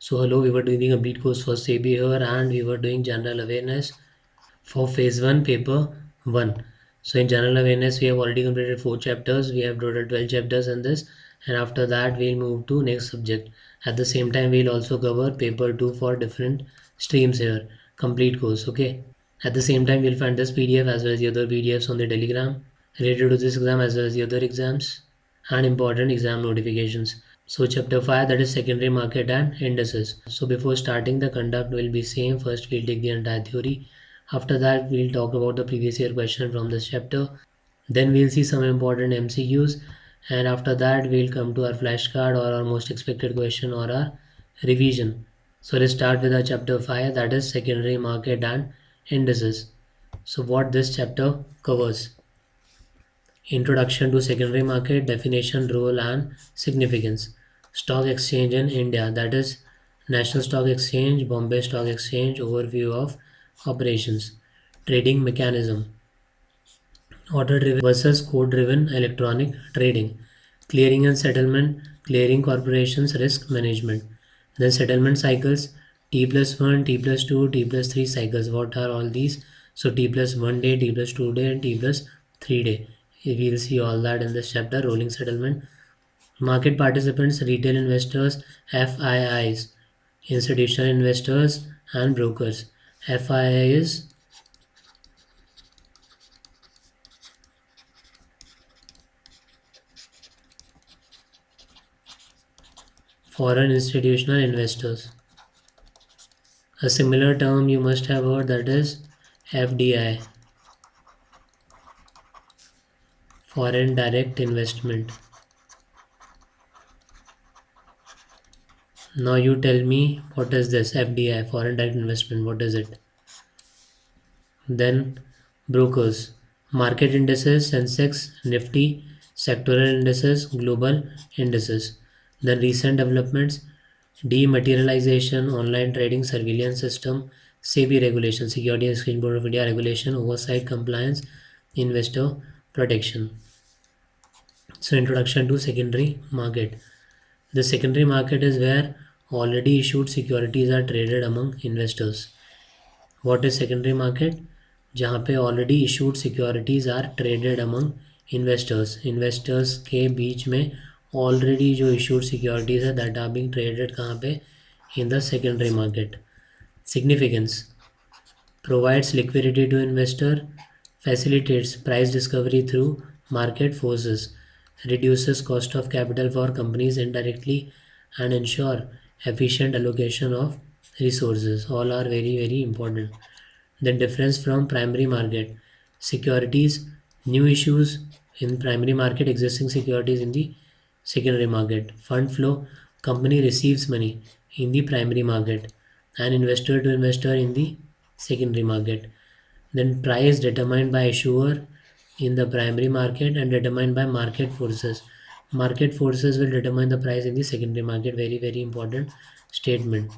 So hello, we were doing the complete course for SEBI here and we were doing general awareness for phase 1 paper 1. So in general awareness we have already completed 4 chapters. We have total 12 chapters in this, and after that we'll move to next subject. At the same time we'll also cover paper 2 for different streams here. Complete course, okay? At the same time you'll find this PDF as well as the other PDFs on the Telegram related to this exam as well as the other exams and important exam notifications. So chapter 5, that is secondary market and indices. So before starting, the conduct will be same. First we'll take the entire theory. After that we'll talk about the previous year question from this chapter. Then we'll see some important MCQs, and after that we'll come to our flashcard or our most expected question or our revision. So let's start with our chapter 5, that is secondary market and indices. So what this chapter covers: Introduction to secondary market, definition, role and significance. Stock exchange in India, that is National Stock Exchange, Bombay Stock Exchange, overview of operations. Trading mechanism, order driven versus code driven electronic trading. Clearing and settlement, clearing corporations, risk management. Then settlement cycles, T plus 1, T plus 2, T plus 3 cycles. What are all these? So T plus 1 day, T plus 2 day and T plus 3 day. We will see all that in this chapter. Rolling settlement. Market participants, retail investors, FIIs, institutional investors and brokers. FII is foreign institutional investors. A similar term you must have heard, that is FDI, foreign direct investment. Now you tell me, what is this FDI, foreign direct investment? What is it? Then brokers, market indices, Sensex, Nifty, sectoral indices, global indices. Then recent developments, dematerialization, online trading surveillance system, SEBI regulation, Security and Exchange Board of India regulation, oversight, compliance, investor protection. So introduction to secondary market. The secondary market is where already issued securities are traded among investors. What is secondary market? जहाँ पे already issued securities are traded among investors. Investors के बीच में already जो issued securities है that are being traded कहाँ पे? In the secondary market. Significance: provides liquidity to investor, facilitates price discovery through market forces, reduces cost of capital for companies indirectly, and ensure efficient allocation of resources. All are very very important. The difference from primary market: securities, new issues in primary market, existing securities in the secondary market. Fund flow: company receives money in the primary market and investor to investor in the secondary market. Then price determined by issuer in the primary market and determined by market forces. Market forces will determine the price in the secondary market. Very very important statement.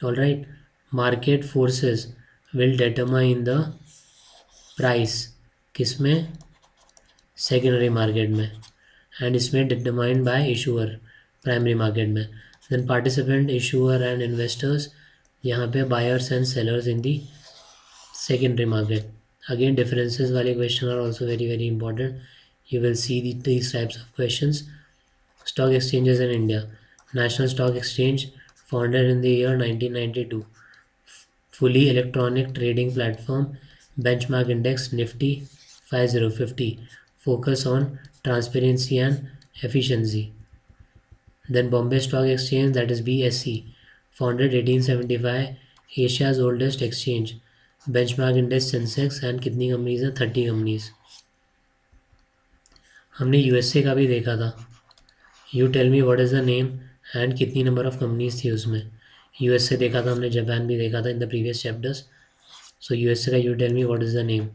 All right, market forces will determine the price किसमें? Secondary market में, and इसमें determined by issuer primary market में. Then participant, issuer and investors, यहाँ पे buyers and sellers in the secondary market. Again differences वाले question are also very very important. You will see these types of questions. Stock exchanges in India. National Stock Exchange, founded in the year 1992. Fully electronic trading platform. Benchmark index Nifty 5050. Focus on transparency and efficiency. Then Bombay Stock Exchange, that is BSE, founded 1875. Asia's oldest exchange. Benchmark index Sensex and कितनी companies हैं? 30 companies. हमने USA का भी देखा था. You tell me what is the name and कितनी number of companies थी उसमें. यूएसए देखा था हमने, जापान भी देखा था in the previous chapters. So USA का you tell me what is the name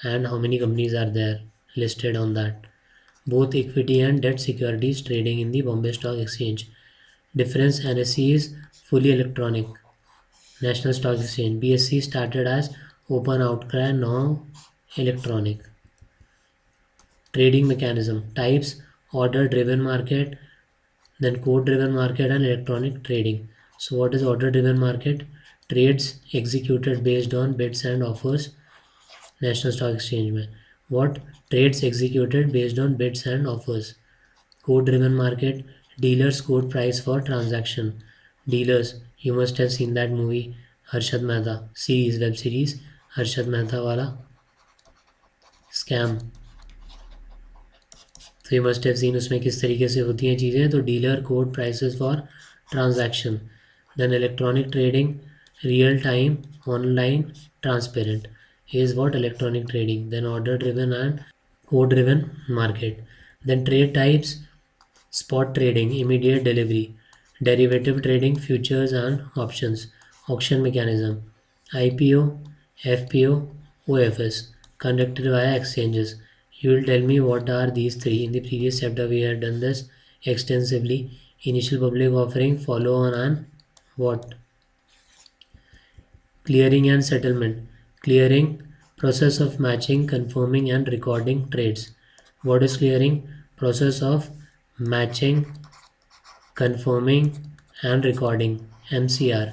and how many companies are there listed on that. Both equity and debt securities trading in the Bombay Stock Exchange. Difference: NSE is fully electronic. National Stock Exchange, BSE started as open outcry, now electronic. Trading mechanism types: order driven market, then code driven market and electronic trading. So what is order driven market? Trades executed based on bids and offers. National Stock Exchange में what trades executed based on bids and offers. Quote driven market, dealers quote price for transaction. Dealers, you must have seen that movie Harshad Mehta series, web series Harshad Mehta wala scam. तो ये must have seen उसमें किस तरीके से होती हैं चीज़ें. तो dealer code prices for transaction. Then electronic trading, real time, online, transparent is what electronic trading. Then order driven and code driven market. Then trade types, spot trading, immediate delivery, derivative trading, futures and options, auction mechanism, IPO, FPO, OFS, conducted via exchanges. You will tell me what are these three. In the previous chapter we had done this extensively. Initial public offering, follow on and what? Clearing and settlement. Clearing, process of matching, confirming and recording trades. What is clearing? Process of matching, confirming and recording. MCR.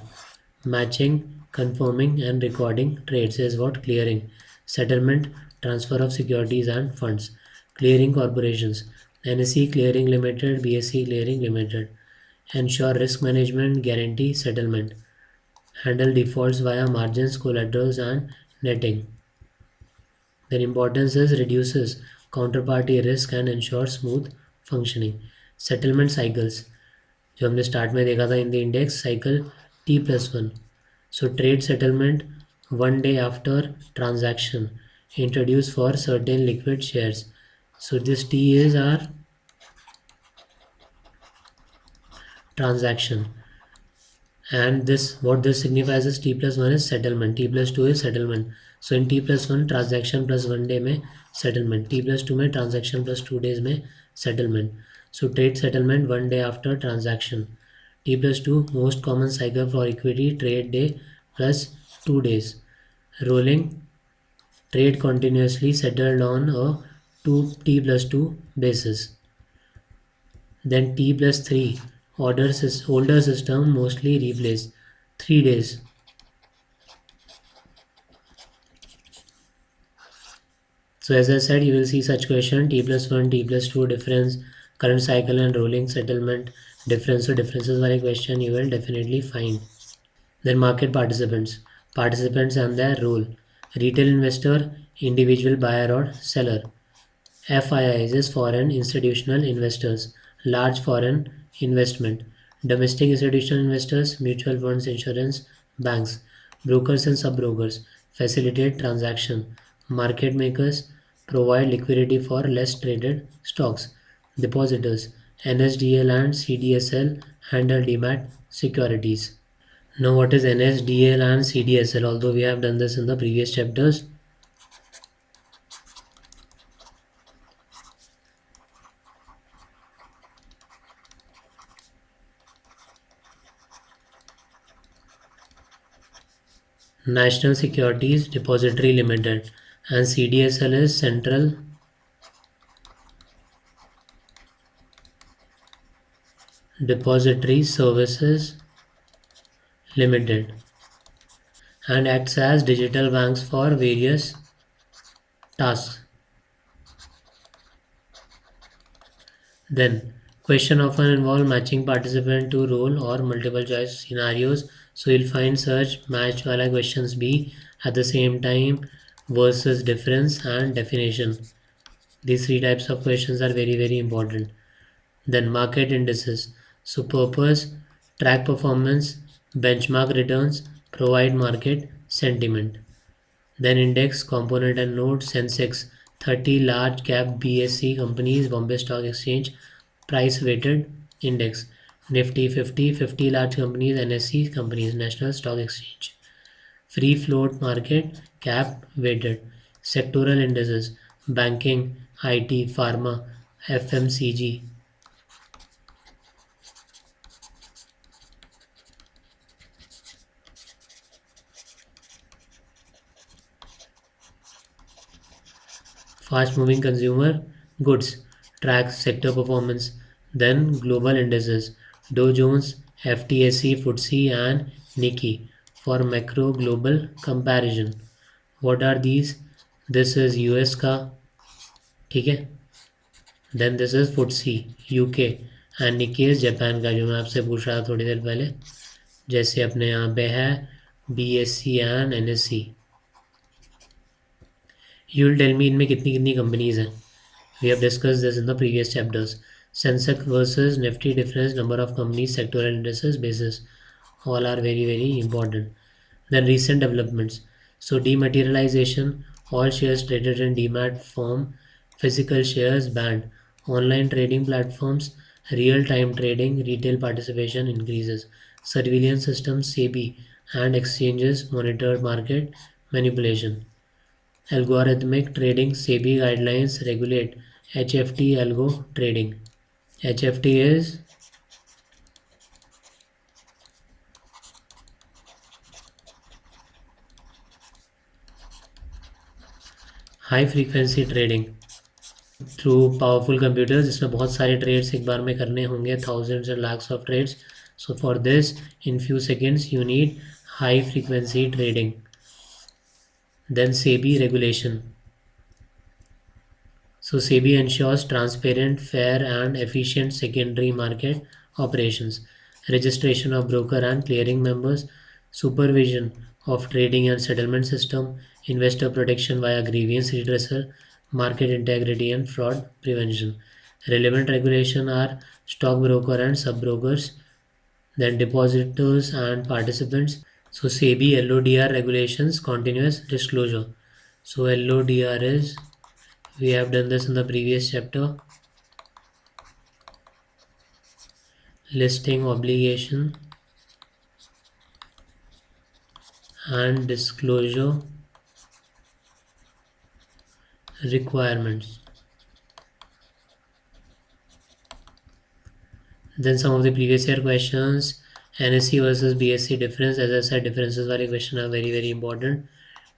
Matching, confirming and recording trades is what? Clearing. Settlement, transfer of securities and funds. Clearing corporations. NSE Clearing Limited, BSE Clearing Limited. Ensure risk management, guarantee settlement. Handle defaults via margins, collaterals and netting. Their importance is reduces counterparty risk and ensures smooth functioning. Settlement cycles, जो हमने start में देखा था in the index cycle T+1. So trade settlement 1 day after transaction introduced for certain liquid shares. So this T is our transaction. And this what this signifies is T+1 is settlement, T+2 is settlement. So in T+1 transaction plus 1 day में settlement, T+2 में transaction plus 2 days में settlement. So trade settlement 1 day after transaction. T+2 most common cycle for equity, trade day plus 2 days. Rolling trade continuously settled on a T+2 basis. Then T+3 older system mostly replace 3 days. So as I said, you will see such question T+1, T+2 difference, current cycle and rolling settlement difference. So differences वाले question you will definitely find. Then market participants and their role. Retail investor, individual buyer or seller. FIIs is foreign institutional investors, large foreign investment. Domestic institutional investors, mutual funds, insurance, banks. Brokers and sub-brokers facilitate transaction. Market makers provide liquidity for less traded stocks. Depositors, NSDL and CDSL handle demat securities. Now what is NSDL and CDSL? Although we have done this in the previous chapters. National Securities Depository Limited, and CDSL is Central Depository Services Limited, and acts as digital banks for various tasks. Then question often involve matching participant to role or multiple choice scenarios. So you'll find search match wala questions be at the same time, versus difference and definition. These three types of questions are very important. Then market indices. So purpose, track performance, benchmark returns, provide market sentiment. Then index, component and node, Sensex, 30 large cap BSE companies, Bombay Stock Exchange, price weighted index. Nifty 50, 50 large companies, NSE companies, National Stock Exchange. Free float market, cap weighted. Sectoral indices, banking, IT, pharma, FMCG. Fast moving consumer goods tracks sector performance. Then global indices, Dow Jones, FTSE, FTSE and Nikkei for macro global comparison. What are these? This is US का, ठीक है. Then this is FTSE UK and Nikkei is Japan का, जो मैं आपसे पूछ रहा था थोड़ी देर पहले. जैसे अपने यहाँ पे है BSE and NSE. You will tell me इनमें कितनी कितनी कंपनीज हैं. We have discussed this in the previous chapters. Sensex versus Nifty difference, number of companies, sectoral indices, basis. All are very very important. Then recent developments. So dematerialization, all shares traded in demat form, physical shares banned. Online trading platforms, real-time trading, retail participation increases. Surveillance systems, SEBI and exchanges monitor market manipulation. Algorithmic trading, SEBI guidelines regulate HFT algo trading. HFT is high frequency trading through powerful computers, जिसमें बहुत सारे trades एक बार में करने होंगे, thousands and lakhs of trades. So for this, in few seconds you need high frequency trading. Then SEBI regulation. So SEBI ensures transparent, fair and efficient secondary market operations, registration of broker and clearing members, supervision of trading and settlement system, investor protection via grievance redressal, market integrity and fraud prevention. Relevant regulation are stockbroker and sub-brokers, then depositors and participants. So SEBI LODR regulations, continuous disclosure. So LODR is, we have done this in the previous chapter, listing obligation and disclosure requirements. Then some of the previous year questions, NSE versus BSE difference. As I said, differences वाले question are very very important.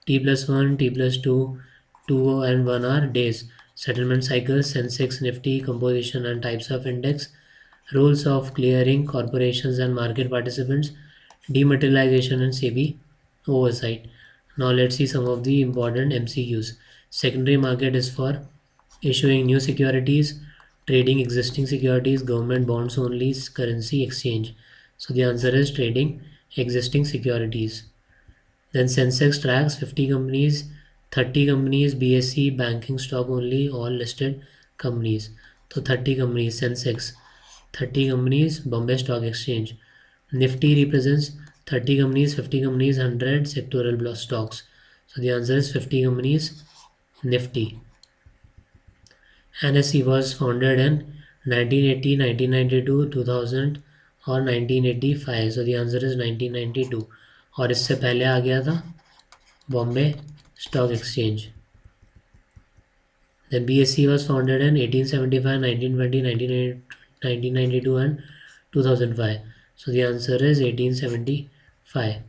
T plus 1, T plus 2, 2 and 1 are days. Settlement cycles, Sensex, Nifty, composition and types of index, rules of clearing, corporations and market participants, dematerialization and SEBI oversight. Now let's see some of the important MCQs. Secondary market is for issuing new securities, trading existing securities, government bonds only, currency exchange. So the answer is trading existing securities. Then Sensex tracks 50 companies, 30 companies, BSE, banking stock only, all listed companies. So 30 companies, Sensex, 30 companies, Bombay Stock Exchange. Nifty represents 30 companies, 50 companies, 100 sectoral block stocks. So the answer is 50 companies, Nifty. NSE was founded in 1980, 1992, 2000 और 1985. So the answer is 1992. और इससे पहले आ गया था Bombay stock exchange. Then BSE was founded in 1875, 1920, 1992 and 2005. So the answer is 1875.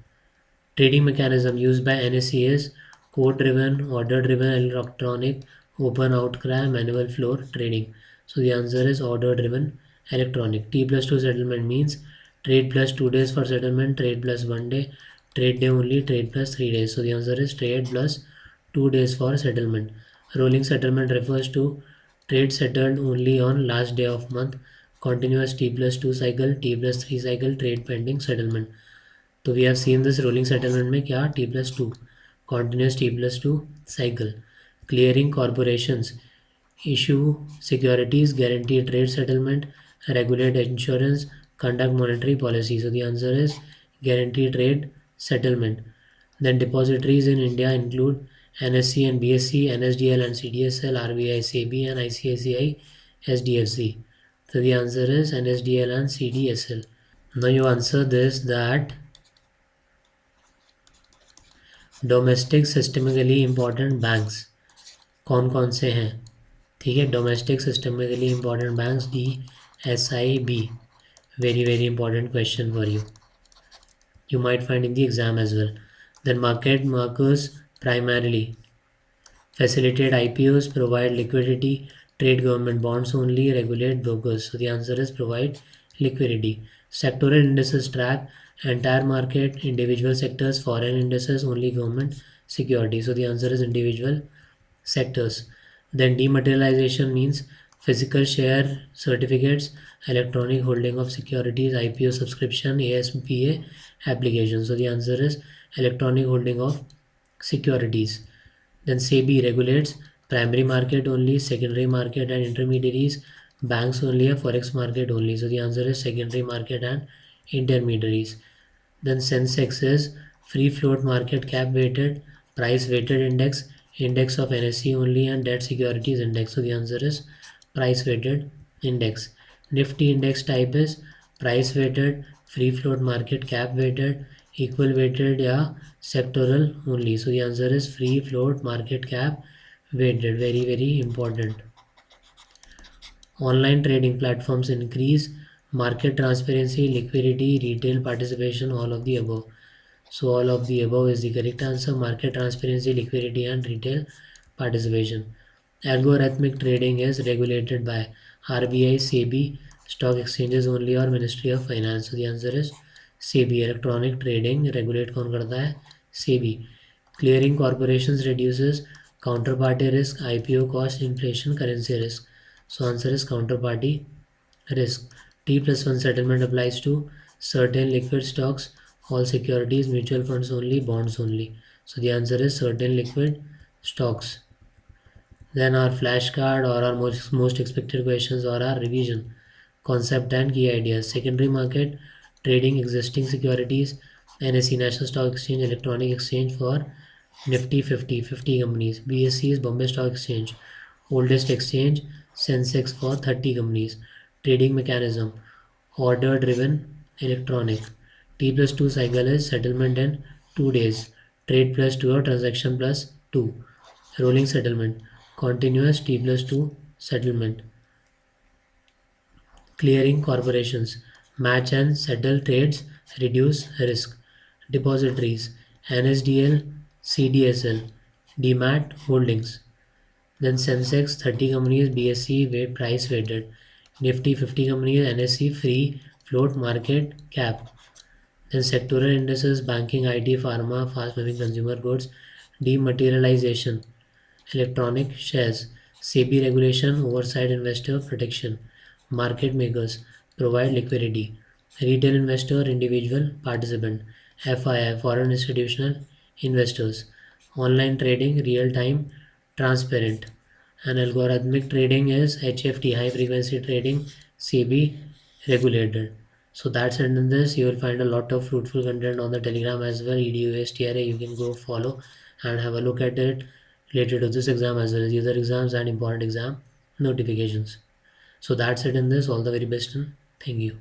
Trading mechanism used by NSE is code-driven, order-driven, electronic, open outcry, manual floor trading. So the answer is order-driven, electronic. T plus 2 settlement means trade plus 2 days for settlement, trade plus 1 day, trade day only, trade plus 3 days. So the answer is trade plus 2 days for settlement. Rolling settlement refers to trade settled only on last day of month. Continuous T plus 2 cycle, T plus 3 cycle, trade pending settlement. तो we have seen this rolling settlement में क्या T plus 2 continuous T plus 2 cycle. Clearing corporations issue securities, guarantee trade settlement, regulate insurance, conduct monetary policy. So the answer is guarantee trade settlement. Then depositories in India include NSE and BSE, NSDL and CDSL, RBI, SEBI and ICICI SDFC. So the answer is NSDL and CDSL. Now you answer this, that domestic systemically important banks कौन कौन से हैं. ठीक है, domestic systemically important banks, DSIB. Very very important question for you. You might find in the exam as well. Then market makers primarily facilitate IPOs, provide liquidity, trade government bonds only, regulate brokers. So the answer is provide liquidity. Sectoral indices track entire market, individual sectors, foreign indices, only government security. So the answer is individual sectors. Then dematerialization means physical share certificates, electronic holding of securities, IPO subscription, ASPA application. So the answer is electronic holding of securities. Then SEBI regulates primary market only, secondary market and intermediaries, banks only, a forex market only. So the answer is secondary market and intermediaries. Then Sensex is free float market cap weighted, price weighted index, index of NSE only and debt securities index. So the answer is price weighted index. Nifty index type is price weighted, free float market cap weighted, equal weighted या sectoral only. So the answer is free float market cap weighted. Very very important. Online trading platforms increase market transparency, liquidity, retail participation, all of the above. So all of the above is the correct answer. Market transparency, liquidity and retail participation. Algorithmic trading is regulated by RBI, SEBI, stock exchanges only or Ministry of Finance. So the answer is SEBI. Electronic trading regulate कौन करता है? SEBI. Clearing corporations reduces counterparty risk, IPO cost, inflation, currency risk. So answer is counterparty risk. T plus 1 settlement applies to certain liquid stocks, all securities, mutual funds only, bonds only. So the answer is certain liquid stocks. Then our flashcard or our most expected questions or our revision. Concept and key ideas. Secondary market, trading existing securities, NSE National Stock Exchange, electronic exchange for Nifty 50 companies. BSE is Bombay Stock Exchange, oldest exchange, Sensex for 30 companies. Trading mechanism, order driven, electronic. T plus 2 cycle is settlement in 2 days. Trade plus 2 or transaction plus 2. Rolling settlement, continuous T plus 2 settlement. Clearing corporations, match and settle trades, reduce risk. Depositories, NSDL, CDSL, DMAT holdings. Then Sensex 30 companies, BSE weight price weighted. Nifty 50 companies, NSE free float market cap. Then sectoral indices, banking, IT, pharma, fast moving consumer goods. Dematerialization, electronic shares. SEBI regulation, oversight investor protection. Market makers provide liquidity. Retail investor, individual participant. FII, foreign institutional investors. Online trading, real time, transparent. And algorithmic trading is HFT, high frequency trading, SEBI regulated. So that's it in this. You will find a lot of fruitful content on the Telegram as well. EDUSTRA, you can go follow and have a look at it related to this exam as well as other exams and important exam notifications. So that's it in this. All the very best and thank you.